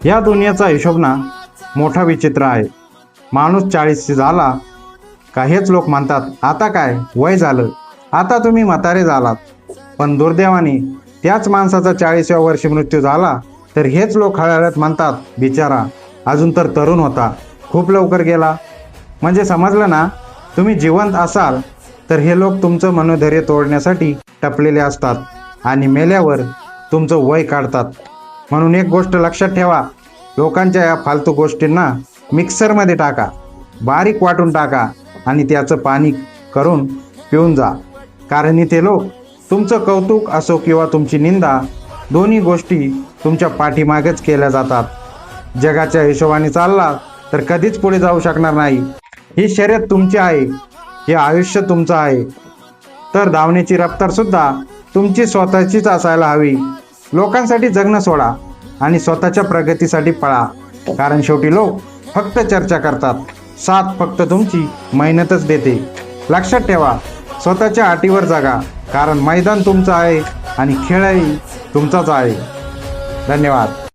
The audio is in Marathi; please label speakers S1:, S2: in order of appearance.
S1: या दुनियेचा हिशोब ना मोठा विचित्र आहे. माणूस 40 झाला का हेच लोक म्हणतात आता काय वय झालं, आता तुम्ही म्हातारे झालात. पण दुर्दैवाने त्याच माणसाचा 40व्या वर्षी मृत्यू झाला तर हेच लोक हळहळत म्हणतात बिचारा अजून तर तरुण होता, खूप लवकर गेला. म्हणजे समजलं ना, तुम्ही जिवंत असाल तर हे लोक तुमचं मनोधैर्य तोडण्यासाठी टपलेले असतात आणि मेल्यावर तुमचं वय काढतात. म्हणून एक गोष्ट लक्षात ठेवा, लोकांच्या या फालतू गोष्टींना मिक्सरमध्ये टाका, बारीक वाटून टाका आणि त्याचं पाणी करून पिऊन जा. कारण इथे लोक तुमचं कौतुक असो किंवा तुमची निंदा, दोन्ही गोष्टी तुमच्या पाठीमागेच केल्या जातात. जगाच्या हिशोबाने चालला तर कधीच पुढे जाऊ शकणार नाही. ही शर्यत तुमची आहे, हे आयुष्य तुमचं आहे, तर धावण्याची रफ्तार सुद्धा तुमची स्वतःचीच असायला हवी. लोकांसाठी जगणं सोडा आणि स्वतःच्या प्रगतीसाठी पळा. कारण शेवटी लोक फक्त चर्चा करतात, साथ फक्त तुमची मेहनतच देते. लक्षात ठेवा, स्वतःच्या अटीवर जगा, कारण मैदान तुमचं आहे आणि खेळही तुमचाच आहे. धन्यवाद.